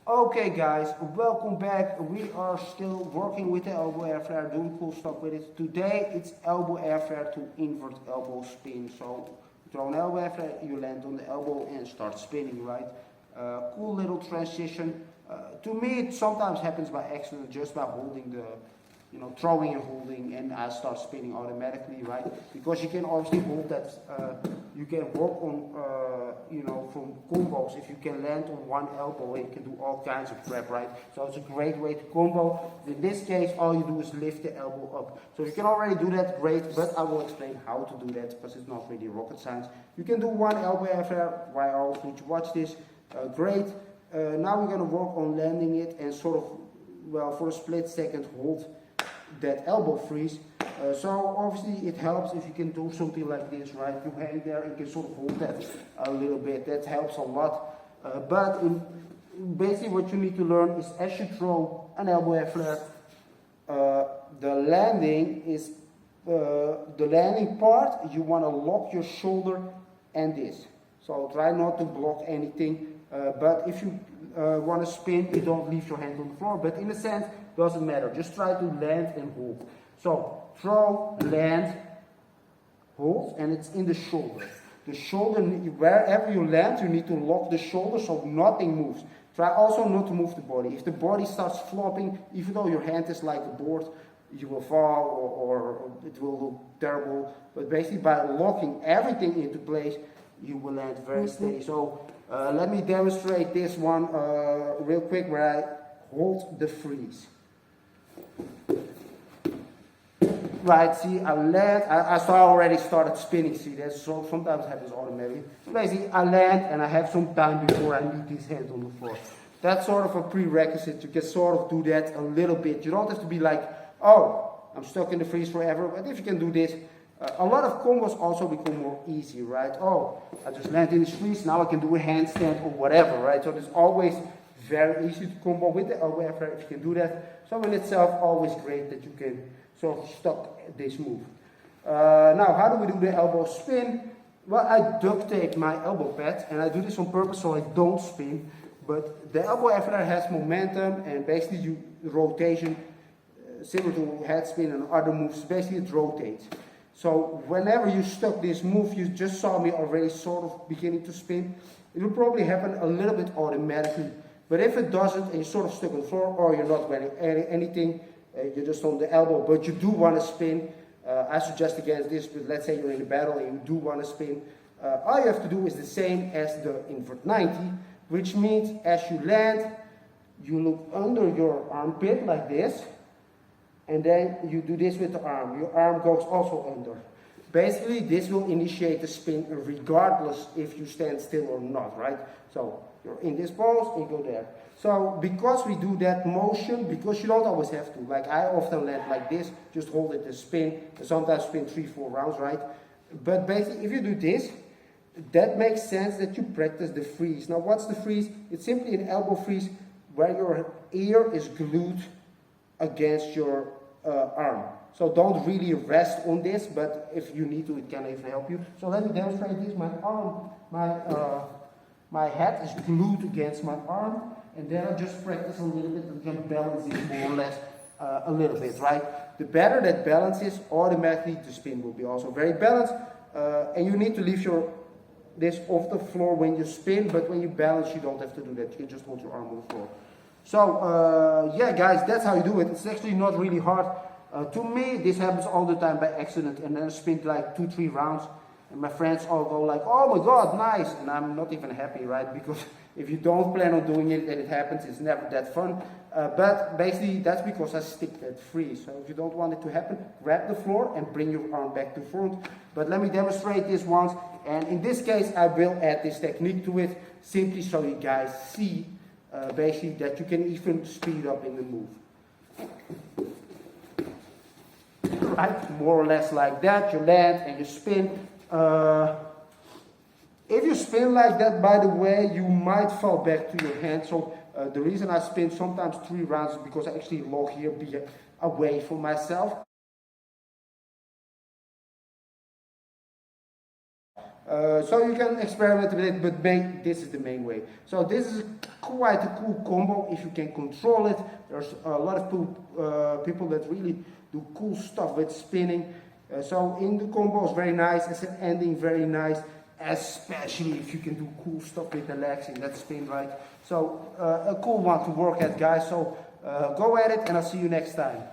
Okay guys, welcome back. We are still working with the elbow airflare, doing cool stuff with it. Today it's elbow airflare to invert elbow spin. So you throw an elbow airflare, you land on the elbow and start spinning, right? Cool little transition. To me it sometimes happens by accident, just by holding the, throwing and holding, and I start spinning automatically, right? Because you can obviously hold that, you can work on, from combos. If you can land on one elbow, you can do all kinds of crap, right? So it's a great way to combo. In this case, all you do is lift the elbow up. So if you can already do that, great, but I will explain how to do that because it's not really rocket science. You can do one elbow airflare while you watch this, great. Now we're going to work on landing it and sort of, well, for a split second hold that elbow freeze. So obviously it helps if you can do something like this, right? You hang there and you can sort of hold that a little bit. That helps a lot. But basically what you need to learn is as you throw an elbow airflare, the landing is the landing part. You want to lock your shoulder and this. So try not to block anything. But if you want to spin, you don't leave your hand on the floor. But in a sense, doesn't matter. Just try to land and hold. So throw, land, hold, and it's in the shoulder. The shoulder, wherever you land, you need to lock the shoulder so nothing moves. Try also not to move the body. If the body starts flopping, even though your hand is like a board, you will fall or it will look terrible. But basically by locking everything into place, you will land very steady. So let me demonstrate this one real quick where I hold the freeze. Right, see, I land, I already started spinning, see, that so sometimes happens automatically. So basically, I land and I have some time before I need these hands on the floor. That's sort of a prerequisite. You can sort of do that a little bit. You don't have to be like, oh, I'm stuck in the freeze forever. But if you can do this, a lot of combos also become more easy, right? Oh, I just land in the freeze, now I can do a handstand or whatever, right? So it's always very easy to combo with the elbow airflare if you can do that. So in itself, always great that you can sort of stuck this move. Now, how do we do the elbow spin? Well, I duct tape my elbow pad, and I do this on purpose so I don't spin. But the elbow airflare has momentum, and basically rotation, similar to head spin and other moves, basically it rotates. So whenever you stuck this move, you just saw me already sort of beginning to spin. It will probably happen a little bit automatically. But if it doesn't, and you're sort of stuck on the floor, or you're not wearing anything, you're just on the elbow, but you do want to spin, I suggest against this, but let's say you're in a battle and you do want to spin, all you have to do is the same as the invert 90, which means as you land, you look under your armpit like this, and then you do this with the arm. Your arm goes also under. Basically, this will initiate the spin regardless if you stand still or not, right? So you're in this pose and you go there. So because we do that motion, because you don't always have to, like I often land like this, just hold it and spin, and sometimes spin 3-4 rounds, right? But basically, if you do this, that makes sense that you practice the freeze. Now, what's the freeze? It's simply an elbow freeze where your ear is glued against your arm. So don't really rest on this, but if you need to, it can even help you. So let me demonstrate this. My arm, my head is glued against my arm, and then I just practice a little bit and just balance it more or less a little bit, right? The better that balance is, automatically the spin will be also very balanced, and you need to leave this off the floor when you spin, but when you balance, you don't have to do that. You can just hold your arm on the floor. So, yeah, guys, that's how you do it. It's actually not really hard. To me, this happens all the time by accident, and then I spin like 2-3 rounds, and my friends all go like, oh my god, nice, and I'm not even happy, right? Because if you don't plan on doing it and it happens, it's never that fun. But basically, that's because I stick that free. So if you don't want it to happen, grab the floor and bring your arm back to front. But let me demonstrate this once, and in this case, I will add this technique to it, simply so you guys see basically that you can even speed up in the move. Right, more or less like that, you land and you spin. If you spin like that, by the way, you might fall back to your hand. So the reason I spin sometimes 3 rounds is because I actually lock here, be away from myself. So you can experiment with it, but this is the main way. So this is quite a cool combo if you can control it. There's a lot of people that really do cool stuff with spinning. So in the combo is very nice, as an ending very nice, especially if you can do cool stuff with the legs in that spin, right? So a cool one to work at, guys. So go at it, and I'll see you next time.